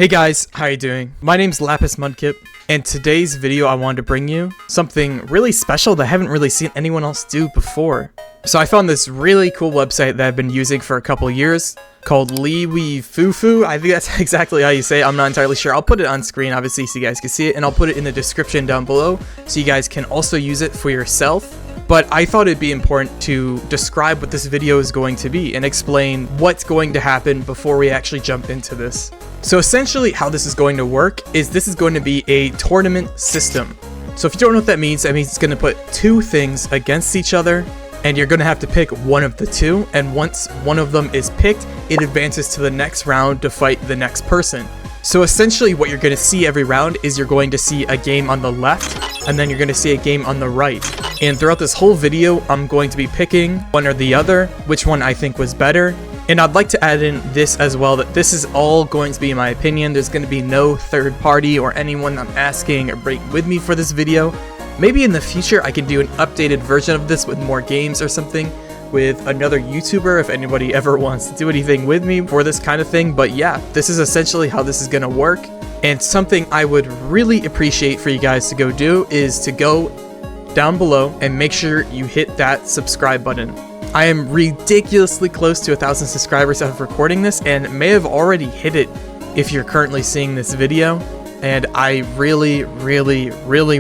Hey guys, how you doing? My name's Lapis Mudkip, and today's video I wanted to bring you something really special that I haven't really seen anyone else do before. So I found this really cool website that I've been using for a couple years called Liwifufu. I think that's exactly how you say it. I'm not entirely sure. I'll put it on screen obviously so you guys can see it, and I'll put it in the description down below so you guys can also use it for yourself. But I thought it'd be important to describe what this video is going to be and explain what's going to happen before we actually jump into this. So essentially how this is going to work is this is going to be a tournament system. So if you don't know what that means it's going to put two things against each other, and you're going to have to pick one of the two, and once one of them is picked, it advances to the next round to fight the next person. So essentially what you're going to see every round is you're going to see a game on the left, and then you're going to see a game on the right. And throughout this whole video, I'm going to be picking one or the other, which one I think was better. And I'd like to add in this as well, that this is all going to be my opinion. There's going to be no third party or anyone I'm asking or break with me for this video. Maybe in the future I can do an updated version of this with more games or something with another YouTuber if anybody ever wants to do anything with me for this kind of thing. But yeah, this is essentially how this is going to work. And something I would really appreciate for you guys to go do is to go down below and make sure you hit that subscribe button. I am ridiculously close to 1,000 subscribers as of recording this, and may have already hit it if you're currently seeing this video. And I really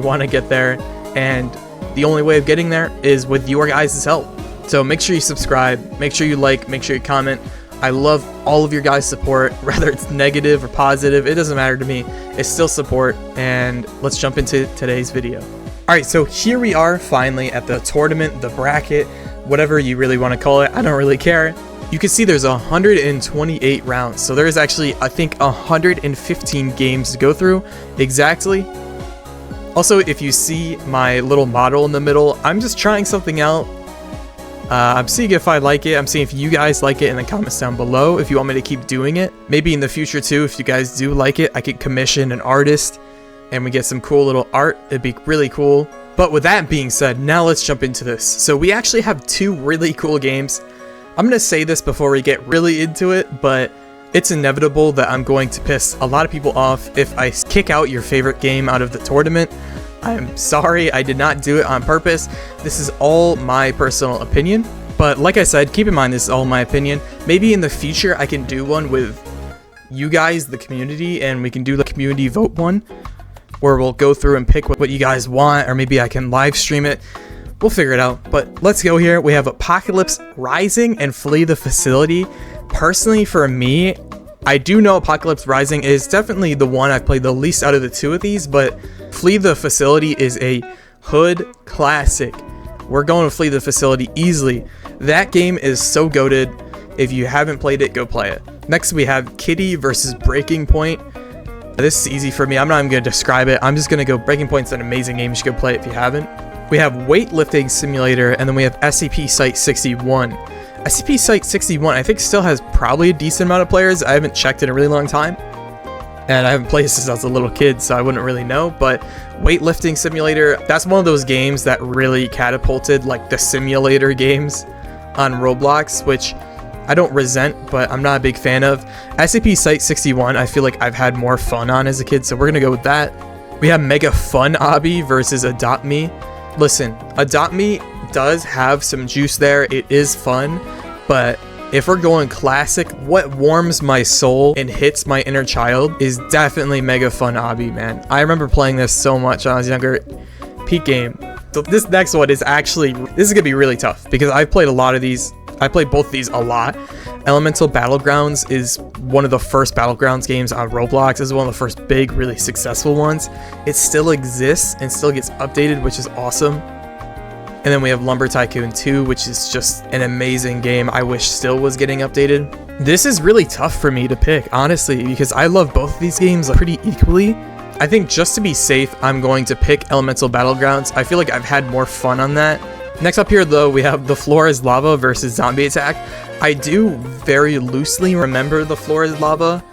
want to get there, and the only way of getting there is with your guys' help. So make sure you subscribe, make sure you like, make sure you comment. I love all of your guys' support, whether it's negative or positive, it doesn't matter to me. It's still support, and let's jump into today's video. Alright, so here we are finally at the tournament, the bracket, whatever you really want to call it, I don't really care. You can see there's 128 rounds, so there's actually, I think, 115 games to go through, exactly. Also, if you see my little model in the middle, I'm just trying something out. I'm seeing if I like it, I'm seeing if you guys like it in the comments down below, if you want me to keep doing it. Maybe in the future too, if you guys do like it, I could commission an artist and we get some cool little art. It'd be really cool. But with that being said, now let's jump into this. So we actually have two really cool games. I'm going to say this before we get really into it, but it's inevitable that I'm going to piss a lot of people off if I kick out your favorite game out of the tournament. I'm sorry, I did not do it on purpose. This is all my personal opinion. But like I said, keep in mind this is all my opinion. Maybe in the future I can do one with you guys, the community, and we can do the community vote one, where we'll go through and pick what you guys want, or maybe I can live stream it. We'll figure it out, but let's go here. We have Apocalypse Rising and Flee the Facility. Personally, for me, I do know Apocalypse Rising is definitely the one I've played the least out of the two of these, but Flee the Facility is a hood classic. We're going to Flee the Facility easily. That game is so goated. If you haven't played it, go play it. Next, we have Kitty versus Breaking Point. This is easy for me. I'm not even going to describe it. I'm just going to go Breaking Point's an amazing game. You should go play it if you haven't. We have Weightlifting Simulator, and then we have SCP Site 61. SCP Site 61, I think, still has probably a decent amount of players. I haven't checked in a really long time, and I haven't played since I was a little kid, so I wouldn't really know. But Weightlifting Simulator, that's one of those games that really catapulted like the simulator games on Roblox, which I don't resent, but I'm not a big fan of. SCP Site 61, I feel like I've had more fun on as a kid, so we're gonna go with that. We have Mega Fun Obby versus Adopt Me. Listen, Adopt Me does have some juice there. It is fun, but if we're going classic, what warms my soul and hits my inner child is definitely Mega Fun Obby, man. I remember playing this so much when I was younger. Peak game. So this next one is actually, this is gonna be really tough because I've played a lot of these. I played both these a lot. Elemental Battlegrounds is one of the first Battlegrounds games on Roblox. This is one of the first big, really successful ones. It still exists and still gets updated, which is awesome. And then we have Lumber Tycoon 2, which is just an amazing game. I wish still was getting updated. This is really tough for me to pick, honestly, because I love both of these games pretty equally. I think just to be safe, I'm going to pick Elemental Battlegrounds. I feel like I've had more fun on that. Next up here, though, we have The Floor is Lava versus Zombie Attack. I do very loosely remember The Floor is Lava.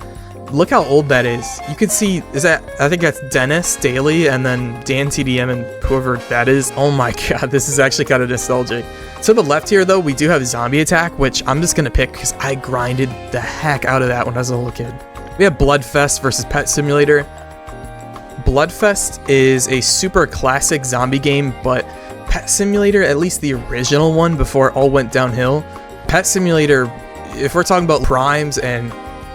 Look how old that is. You can see, I think that's Dennis Daly and then Dan TDM and whoever that is. Oh my god, this is actually kind of nostalgic. To the left here, though, we do have Zombie Attack, which I'm just going to pick because I grinded the heck out of that when I was a little kid. We have Bloodfest versus Pet Simulator. Bloodfest is a super classic zombie game, but Pet Simulator, at least the original one before it all went downhill, Pet Simulator, if we're talking about primes and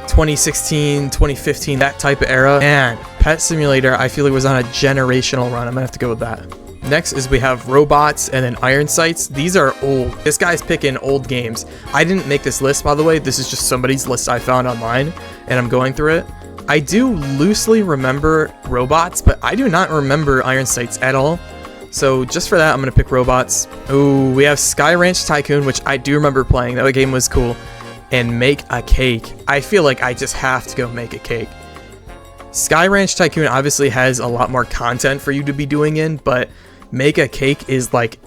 2016, 2015, that type of era, and Pet Simulator, I feel it was on a generational run. I'm gonna have to go with that. Next is we have Robots and then Iron Sights. These are old. This guy's picking old games. I didn't make this list, by the way. This is just somebody's list I found online, and I'm going through it. I do loosely remember Robots, but I do not remember Iron Sights at all. So just for that, I'm gonna pick Robots. Ooh, we have Sky Ranch Tycoon, which I do remember playing. That game was cool. And Make a Cake. I feel like I just have to go Make a Cake. Sky Ranch Tycoon obviously has a lot more content for you to be doing in, but Make a Cake is like,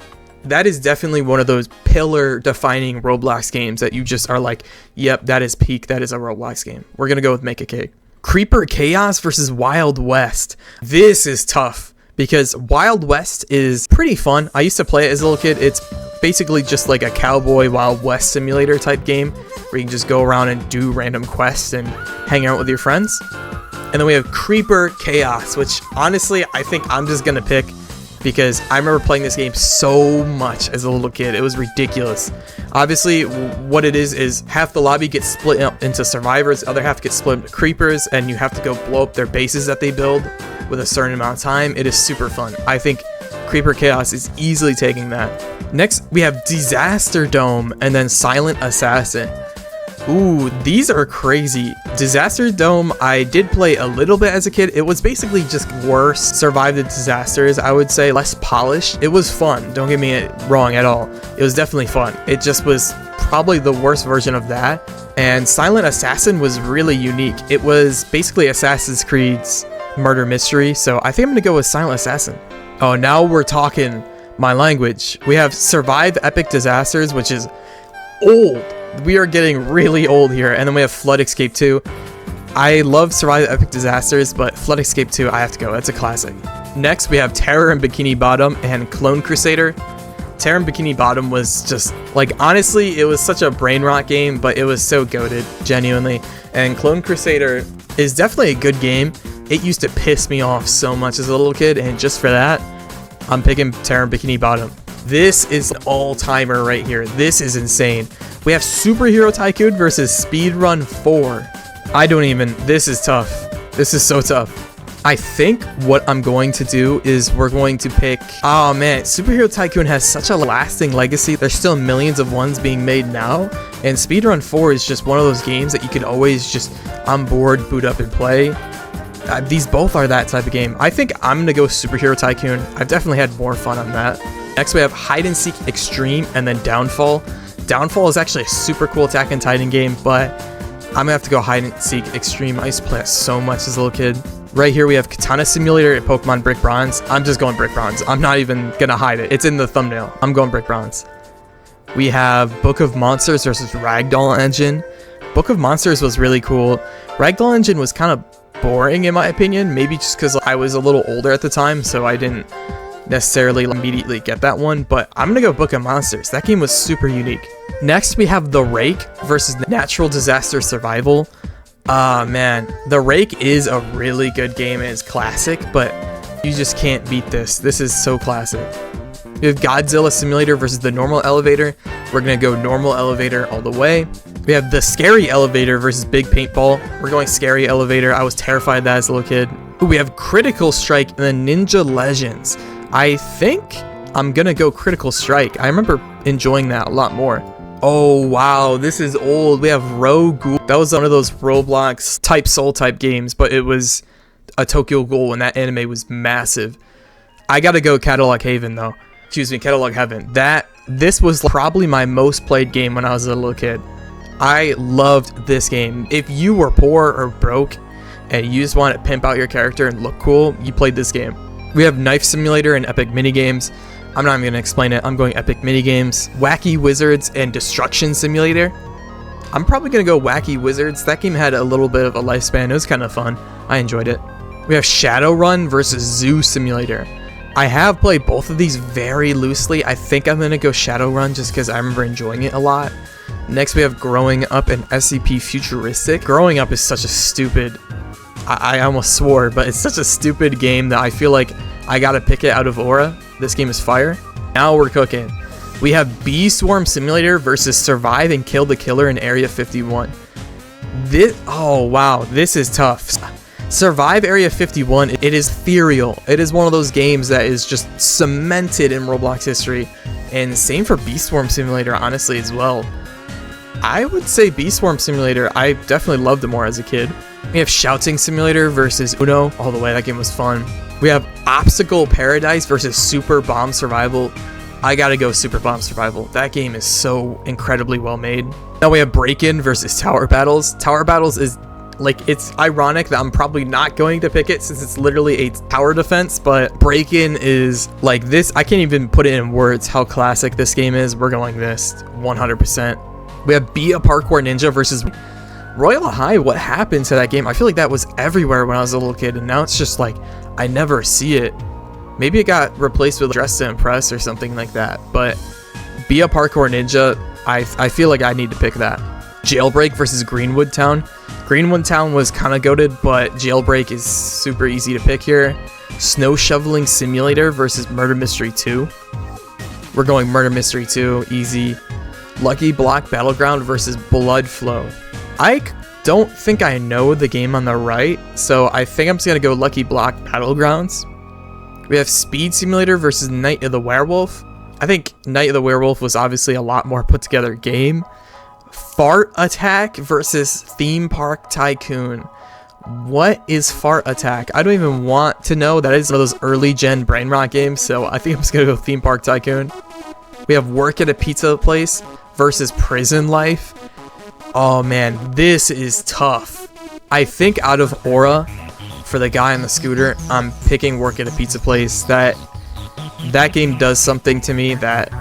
that is definitely one of those pillar defining Roblox games that you just are like, yep, that is peak, that is a Roblox game. We're gonna go with Make a Cake. Creeper Chaos versus Wild West. This is tough because Wild West is pretty fun. I used to play it as a little kid. It's basically just like a cowboy Wild West simulator type game where you can just go around and do random quests and hang out with your friends. And then we have Creeper Chaos, which honestly I think I'm just gonna pick because I remember playing this game so much as a little kid. It was ridiculous. Obviously, what it is half the lobby gets split up into survivors, the other half gets split into creepers, and you have to go blow up their bases that they build with a certain amount of time. It is super fun. I think Creeper Chaos is easily taking that. Next, we have Disaster Dome and then Silent Assassin. Ooh, these are crazy. Disaster Dome, I did play a little bit as a kid. It was basically just worse. Survive the disasters, I would say, less polished. It was fun, don't get me wrong at all. It was definitely fun. It just was probably the worst version of that. And Silent Assassin was really unique. It was basically Assassin's Creed's murder mystery, so I think I'm gonna go with Silent Assassin. Oh, now we're talking my language. We have Survive Epic Disasters, which is old. We are getting really old here. And then we have Flood Escape 2. I love Survive Epic Disasters, but Flood Escape 2, I have to go. That's a classic. Next, we have Terror in Bikini Bottom and Clone Crusader. Terror in Bikini Bottom was just, like, honestly, it was such a brain rot game, but it was so goated, genuinely. And Clone Crusader is definitely a good game. It used to piss me off so much as a little kid, and just for that, I'm picking Terror in Bikini Bottom. This is an all-timer right here. This is insane. We have Superhero Tycoon versus Speedrun 4. This is tough. This is so tough. I think what I'm going to do is we're going to pick, oh man, Superhero Tycoon has such a lasting legacy. There's still millions of ones being made now. And Speedrun 4 is just one of those games that you could always just on board, boot up and play. These both are that type of game. I think I'm going to go Superhero Tycoon. I've definitely had more fun on that. Next we have Hide and Seek Extreme and then Downfall. Downfall is actually a super cool Attack on Titan game, but I'm gonna have to go Hide and Seek Extreme. I used to play it so much as a little kid. Right here we have Katana Simulator and Pokemon Brick Bronze. I'm just going Brick Bronze. I'm not even gonna hide it. It's in the thumbnail. I'm going Brick Bronze. We have Book of Monsters versus Ragdoll Engine. Book of Monsters was really cool. Ragdoll Engine was kind of boring in my opinion, maybe just because I was a little older at the time, so I didn't necessarily immediately get that one, but I'm gonna go Book of Monsters. That game was super unique. Next we have The Rake versus Natural Disaster Survival. Man, The Rake is a really good game and it's classic, but you just can't beat this. This is so classic. We have Godzilla Simulator versus the Normal Elevator. We're gonna go Normal Elevator all the way. We have the Scary Elevator versus Big Paintball. We're going Scary Elevator. I was terrified of that as a little kid. Ooh, we have Critical Strike and then Ninja Legends. I think I'm gonna go Critical Strike. I remember enjoying that a lot more. Oh wow, this is old. We have Rogue Ghoul. That was one of those Roblox type Soul type games, but it was a Tokyo Ghoul and that anime was massive. I gotta go Catalog Haven though. Excuse me, Catalog Heaven. This was probably my most played game when I was a little kid. I loved this game. If you were poor or broke and you just wanted to pimp out your character and look cool, you played this game. We have Knife Simulator and Epic Minigames. I'm not even going to explain it. I'm going Epic Minigames. Wacky Wizards and Destruction Simulator. I'm probably going to go Wacky Wizards. That game had a little bit of a lifespan. It was kind of fun. I enjoyed it. We have Shadowrun versus Zoo Simulator. I have played both of these very loosely. I think I'm going to go Shadowrun just because I remember enjoying it a lot. Next we have Growing Up and SCP Futuristic. Growing Up is such a stupid, I almost swore, but it's such a stupid game that I feel like I gotta pick it out of Aura. This game is fire. Now we're cooking. We have Bee Swarm Simulator versus Survive and Kill the Killer in Area 51. Oh wow, this is tough. Survive Area 51, it is ethereal. It is one of those games that is just cemented in Roblox history. And same for Bee Swarm Simulator, honestly, as well. I would say Bee Swarm Simulator, I definitely loved it more as a kid. We have Shouting Simulator versus Uno. All the way, that game was fun. We have Obstacle Paradise versus Super Bomb Survival. I gotta go Super Bomb Survival. That game is so incredibly well made. Now we have Break-In versus Tower Battles. Tower Battles is like, it's ironic that I'm probably not going to pick it since it's literally a tower defense, but Break-In is like this. I can't even put it in words how classic this game is. We're going this 100%. We have Be a Parkour Ninja versus Royal High. What happened to that game? I feel like that was everywhere when I was a little kid, and now it's just like I never see it. Maybe it got replaced with Dress to Impress or something like that, but Be a Parkour Ninja, I feel like I need to pick that. Jailbreak versus Greenwood Town. Greenwood Town was kind of goated, but Jailbreak is super easy to pick here. Snow Shoveling Simulator versus Murder Mystery 2. We're going Murder Mystery 2, easy. Lucky Block Battleground versus Blood Flow. I don't think I know the game on the right, so I think I'm just going to go Lucky Block Battlegrounds. We have Speed Simulator versus Night of the Werewolf. I think Night of the Werewolf was obviously a lot more put together game. Fart Attack versus Theme Park Tycoon. What is Fart Attack? I don't even want to know. That is one of those early gen brain rot games, so I think I'm just gonna go Theme Park Tycoon. We have Work at a Pizza Place versus Prison Life. Oh man, this is tough. I think out of Aura, for the guy on the scooter, I'm picking Work at a Pizza Place. That game does something to me that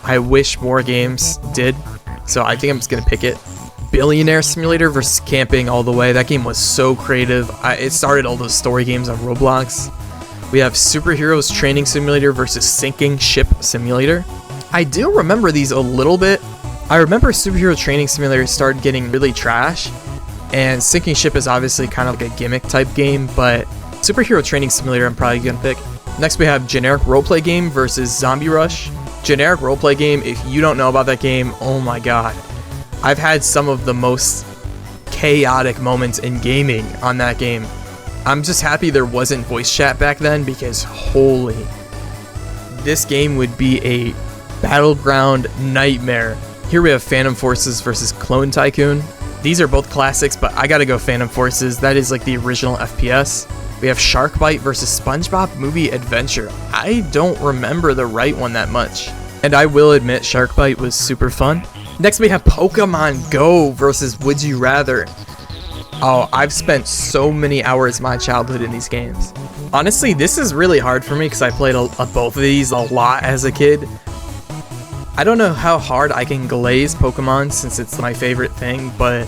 I wish more games did. So I think I'm just gonna pick it. Billionaire Simulator versus Camping All the Way. That game was so creative. It started all those story games on Roblox. We have Superheroes Training Simulator versus Sinking Ship Simulator. I do remember these a little bit. I remember Superhero Training Simulator started getting really trash, and Sinking Ship is obviously kind of like a gimmick type game, but Superhero Training Simulator I'm probably gonna pick. Next we have Generic Roleplay Game versus Zombie Rush. Generic Roleplay Game, if you don't know about that game, oh my god. I've had some of the most chaotic moments in gaming on that game. I'm just happy there wasn't voice chat back then, because holy, this game would be a battleground nightmare. Here we have Phantom Forces versus Clone Tycoon. These are both classics, but I gotta go Phantom Forces. That is like the original FPS. We have Shark Bite versus SpongeBob Movie Adventure. I don't remember the right one that much, and I will admit Shark Bite was super fun. Next we have Pokemon Go versus Would You Rather. Oh, I've spent so many hours of my childhood in these games. Honestly, this is really hard for me because I played both of these a lot as a kid. I don't know how hard I can glaze Pokemon since it's my favorite thing, but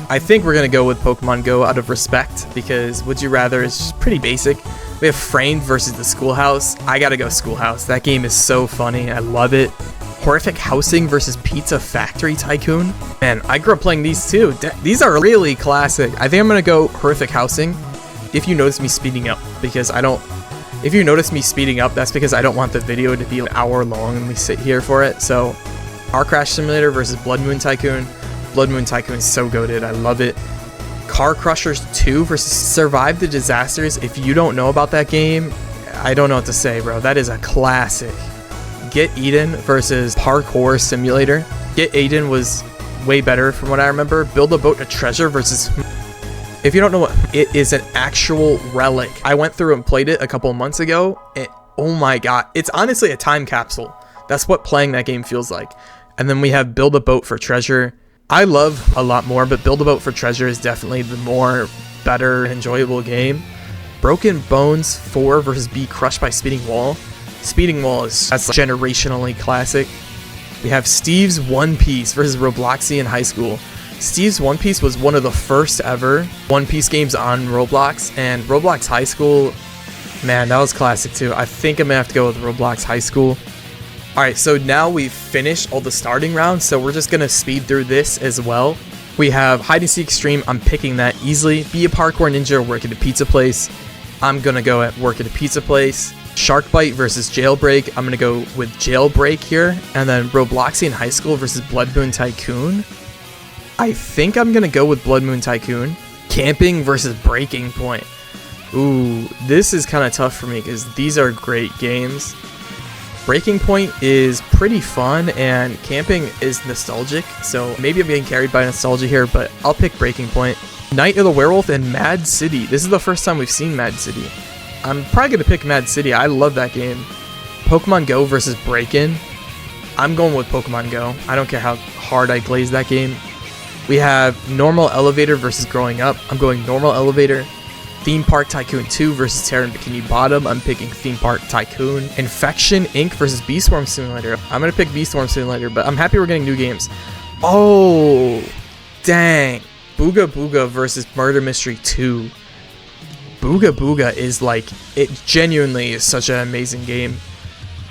I think we're going to go with Pokemon Go out of respect, because Would You Rather is just pretty basic. We have Framed versus the Schoolhouse. I gotta go Schoolhouse. That game is so funny. I love it. Horrific Housing versus Pizza Factory Tycoon. Man, I grew up playing these too. These are really classic. I think I'm going to go Horrific Housing. If you notice me speeding up, because if you notice me speeding up, that's because I don't want the video to be an hour long and we sit here for it. So, Car Crash Simulator versus Blood Moon Tycoon. Blood Moon Tycoon is so goated. I love it. Car Crushers 2 versus Survive the Disasters. If you don't know about that game, I don't know what to say, bro. That is a classic. Get Eden versus Parkour Simulator. Get Eden was way better from what I remember. Build a Boat to Treasure versus... If you don't know what, it is an actual relic. I went through and played it a couple months ago, and oh my god, it's honestly a time capsule. That's what playing that game feels like. And then we have Build a Boat for Treasure. I love a lot more, but Build a Boat for Treasure is definitely the more better, enjoyable game. Broken Bones 4 versus Be Crushed by Speeding Wall. Speeding Wall that's generationally classic. We have Steve's One Piece versus Robloxian High School. Steve's One Piece was one of the first ever One Piece games on Roblox, and Roblox High School, man, that was classic too. I think I'm gonna have to go with Roblox High School. Alright, so now we've finished all the starting rounds, so we're just gonna speed through this as well. We have hide and seek extreme. I'm picking that easily. Be a parkour ninja or work at a pizza place. I'm gonna go at work at a pizza place. Shark bite versus jailbreak. I'm gonna go with jailbreak here. And then Robloxian high school versus Blood Moon Tycoon. I think I'm gonna go with Blood Moon Tycoon. Camping versus Breaking Point. Ooh, this is kind of tough for me because these are great games. Breaking Point is pretty fun and camping is nostalgic, so maybe I'm getting carried by nostalgia here, but I'll pick Breaking Point. Night of the Werewolf and Mad City. This is the first time we've seen Mad City. I'm probably going to pick Mad City. I love that game. Pokemon Go versus Break-In. I'm going with Pokemon Go. I don't care how hard I glaze that game. We have Normal Elevator versus Growing Up. I'm going Normal Elevator. Theme Park Tycoon 2 versus Terra and Bikini Bottom. I'm picking Theme Park Tycoon. Infection Inc. versus Bee Swarm Simulator. I'm going to pick Bee Swarm Simulator, but I'm happy we're getting new games. Oh, dang. Booga Booga versus Murder Mystery 2. Booga Booga is like, it genuinely is such an amazing game.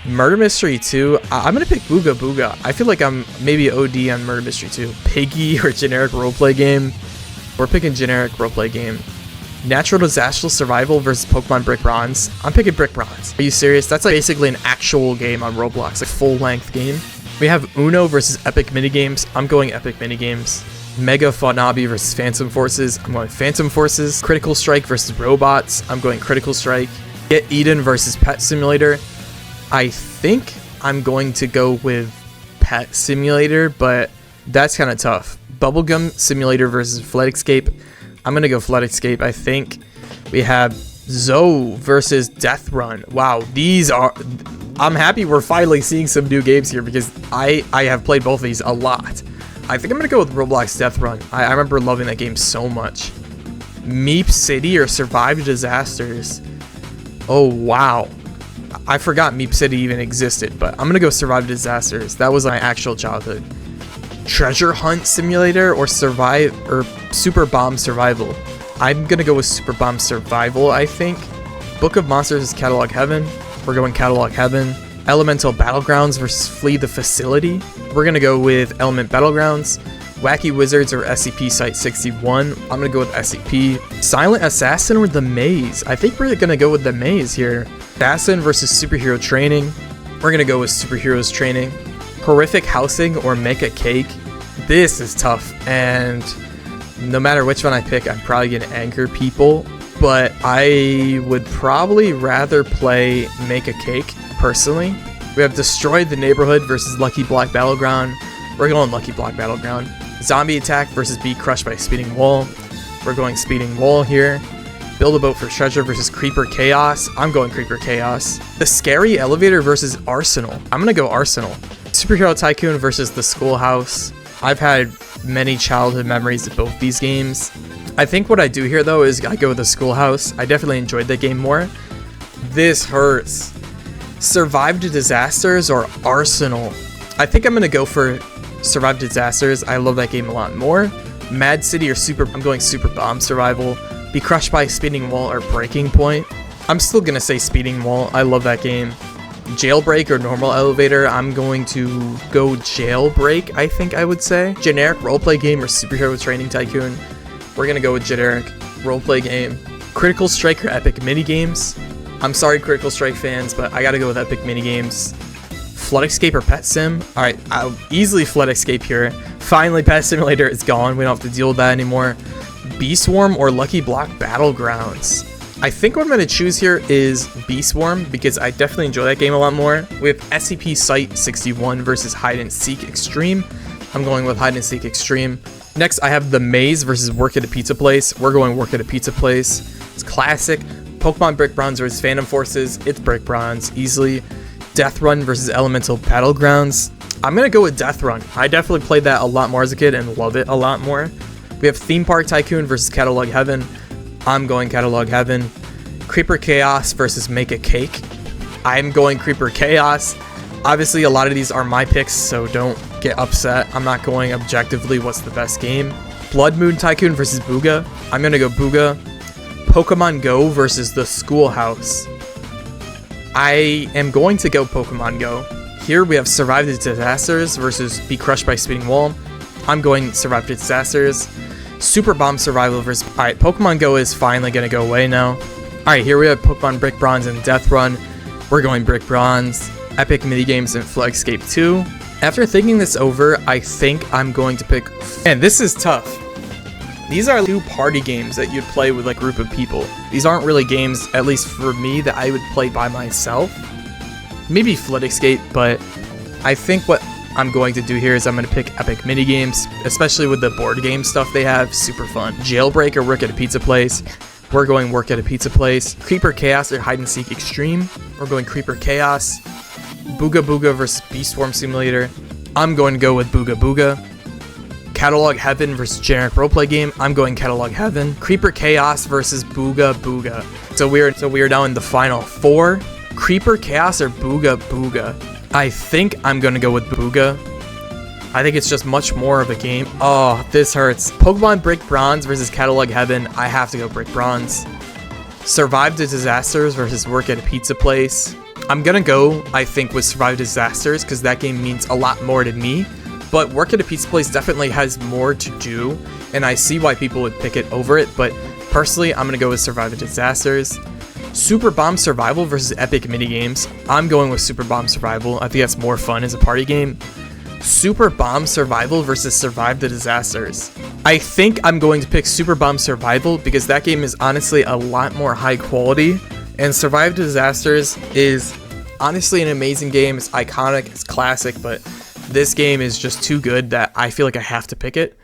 Murder Mystery 2, I'm going to pick Booga Booga. I feel like I'm maybe OD on Murder Mystery 2. Piggy or generic roleplay game. We're picking generic roleplay game. Natural Disaster Survival versus Pokemon Brick Bronze. I'm picking Brick Bronze. Are you serious? That's like basically an actual game on Roblox, a full-length game. We have Uno versus Epic Minigames. I'm going Epic Minigames. Mega Fanabi versus Phantom Forces. I'm going Phantom Forces. Critical Strike versus Robots. I'm going Critical Strike. Get Eden versus Pet Simulator. I think I'm going to go with Pet Simulator, but that's kind of tough. Bubblegum Simulator versus Flood Escape. I'm going to go Flood Escape, I think. We have Zoe versus Death Run. Wow, these are... I'm happy we're finally seeing some new games here because I have played both of these a lot. I think I'm going to go with Roblox Death Run. I remember loving that game so much. Meep City or Survive Disasters. Oh, wow. I forgot Meep City even existed, but I'm going to go Survive Disasters. That was my actual childhood. Treasure Hunt Simulator or Super Bomb Survival. I'm gonna go with Super Bomb Survival, I think. Book of Monsters is Catalog Heaven. We're going Catalog Heaven. Elemental Battlegrounds versus Flee the Facility. We're gonna go with Element Battlegrounds. Wacky Wizards or SCP Site 61. I'm gonna go with SCP. Silent Assassin or The Maze. I think we're gonna go with The Maze here. Assassin versus Superhero Training. We're gonna go with Superheroes Training. Horrific Housing or Make a Cake. This is tough, and no matter which one I pick, I'm probably gonna anger people, but I would probably rather play Make a Cake, personally. We have Destroy the Neighborhood versus Lucky Block Battleground. We're going Lucky Block Battleground. Zombie Attack versus Be Crushed by Speeding Wall. We're going Speeding Wall here. Build a Boat for Treasure versus Creeper Chaos. I'm going Creeper Chaos. The Scary Elevator versus Arsenal. I'm gonna go Arsenal. Superhero Tycoon versus The Schoolhouse. I've had many childhood memories of both these games. I think what I do here though is I go with The Schoolhouse. I definitely enjoyed that game more. This hurts. Survive Disasters or Arsenal. I think I'm gonna go for Survive Disasters. I love that game a lot more. Mad City or I'm going Super Bomb Survival. Be Crushed by Speeding Wall or Breaking Point. I'm still gonna say Speeding Wall. I love that game. Jailbreak or Normal Elevator. I'm going to go Jailbreak, I think I would say. Generic roleplay game or Superhero Training Tycoon. We're gonna go with generic roleplay game. Critical Strike or Epic Minigames. I'm sorry, Critical Strike fans, but I gotta go with Epic Minigames. Flood Escape or Pet Sim. Alright, I'll easily Flood Escape here. Finally, Pet Simulator is gone. We don't have to deal with that anymore. Bee Swarm or Lucky Block Battlegrounds. I think what I'm going to choose here is Bee Swarm because I definitely enjoy that game a lot more. We have SCP Site 61 versus Hide and Seek Extreme. I'm going with Hide and Seek Extreme. Next, I have The Maze versus Work at a Pizza Place. We're going Work at a Pizza Place. It's classic. Pokemon Brick Bronze versus Phantom Forces. It's Brick Bronze, easily. Death Run versus Elemental Battlegrounds. I'm going to go with Death Run. I definitely played that a lot more as a kid and love it a lot more. We have Theme Park Tycoon versus Catalog Heaven. I'm going Catalog Heaven. Creeper Chaos versus Make a Cake. I'm going Creeper Chaos. Obviously, a lot of these are my picks, so don't get upset. I'm not going objectively what's the best game. Blood Moon Tycoon versus Booga. I'm going to go Booga. Pokemon Go versus The Schoolhouse. I am going to go Pokemon Go Here we have survive the disasters versus be crushed by speeding wall. I'm going survive the disasters. Super bomb survival versus... Alright, Pokemon Go is finally going to go away now. Alright, here we have Pokemon Brick Bronze and Death Run. We're going Brick Bronze. Epic minigames and Flagscape 2. After thinking this over, I think I'm going to pick... And this is tough. These are 2 party games that you'd play with like a group of people. These aren't really games, at least for me, that I would play by myself. Maybe Flagscape, but I think what I'm going to do here is I'm going to pick epic minigames, especially with the board game stuff they have. Super fun. Jailbreak or work at a pizza place. We're going work at a pizza place. Creeper Chaos or hide and seek extreme. We're going Creeper Chaos. Booga Booga versus Beast Swarm Simulator. I'm going to go with Booga Booga. Catalog Heaven versus generic roleplay game. I'm going Catalog Heaven. Creeper Chaos versus Booga Booga. So we are now in the final 4. Creeper Chaos or Booga Booga. I think I'm gonna go with Booga. I think it's just much more of a game. Oh, this hurts. Pokemon Brick Bronze versus Catalog Heaven. I have to go Brick Bronze. Survive the Disasters versus work at a pizza place. I'm gonna go, I think, with Survive Disasters because that game means a lot more to me. But work at a pizza place definitely has more to do, and I see why people would pick it over it, but personally, I'm gonna go with Survive the Disasters. Super Bomb Survival versus Epic Minigames. I'm going with Super Bomb Survival. I think that's more fun as a party game. Super Bomb Survival versus Survive the Disasters. I think I'm going to pick Super Bomb Survival because that game is honestly a lot more high quality, and Survive the Disasters is honestly an amazing game. It's iconic, it's classic, but this game is just too good that I feel like I have to pick it.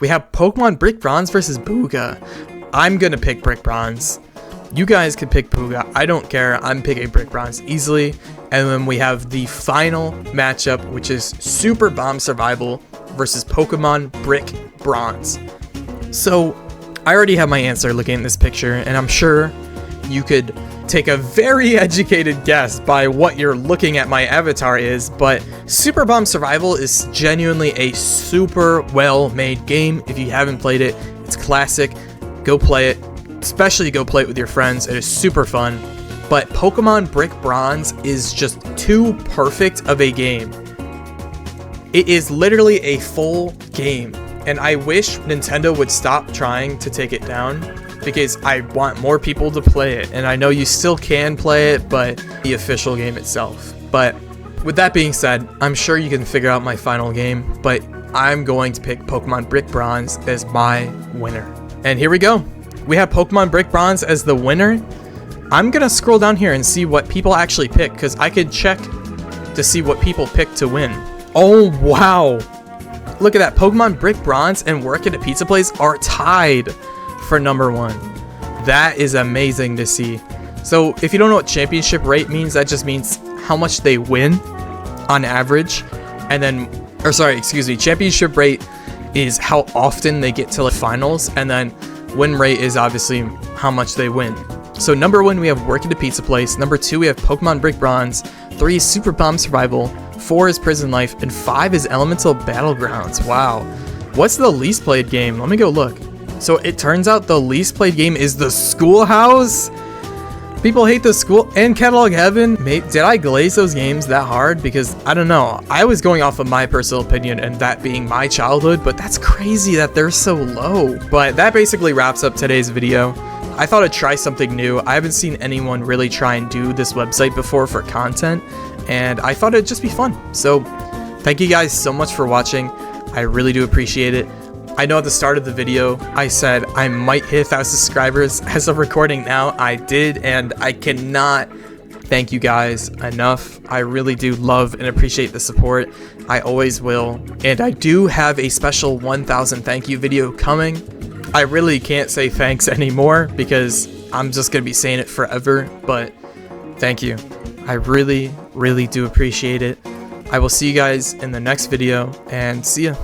We have Pokemon Brick Bronze versus Booga. I'm gonna pick Brick Bronze. You guys can pick Booga. I don't care. I'm picking Brick Bronze easily. And then we have the final matchup, which is Super Bomb Survival versus Pokemon Brick Bronze. So I already have my answer looking at this picture, and I'm sure you could take a very educated guess by what you're looking at my avatar is, but Super Bomb Survival is genuinely a super well-made game. If you haven't played it, it's classic. Go play it, especially go play it with your friends. It is super fun. But Pokemon Brick Bronze is just too perfect of a game. It is literally a full game, and I wish Nintendo would stop trying to take it down, because I want more people to play it, and I know you still can play it, but the official game itself. But with that being said, I'm sure you can figure out my final game, but I'm going to pick Pokemon Brick Bronze as my winner. And here we go. We have Pokemon Brick Bronze as the winner. I'm gonna scroll down here and see what people actually pick, because I could check to see what people pick to win. Oh, wow. Look at that. Pokemon Brick Bronze and Work at a Pizza Place are tied for number 1. That is amazing to see. So if you don't know what championship rate means, that just means how much they win on average. And then, or sorry, excuse me, championship rate is how often they get to the finals, and then win rate is obviously how much they win. So number 1, we have Work at a Pizza Place. Number 2, we have Pokemon Brick Bronze. 3 is Super Bomb Survival. 4 is Prison Life, and 5 is Elemental Battlegrounds. Wow. What's the least played game? Let me go look. So it turns out the least played game is the Schoolhouse. People hate the school and Catalog Heaven. Did I glaze those games that hard? Because I don't know. I was going off of my personal opinion and that being my childhood, but that's crazy that they're so low. But that basically wraps up today's video. I thought I'd try something new. I haven't seen anyone really try and do this website before for content, and I thought it'd just be fun. So thank you guys so much for watching. I really do appreciate it. I know at the start of the video, I said I might hit 1,000 subscribers. As of recording now, I did, and I cannot thank you guys enough. I really do love and appreciate the support. I always will. And I do have a special 1,000 thank you video coming. I really can't say thanks anymore because I'm just going to be saying it forever, but thank you. I really, really do appreciate it. I will see you guys in the next video, and see ya.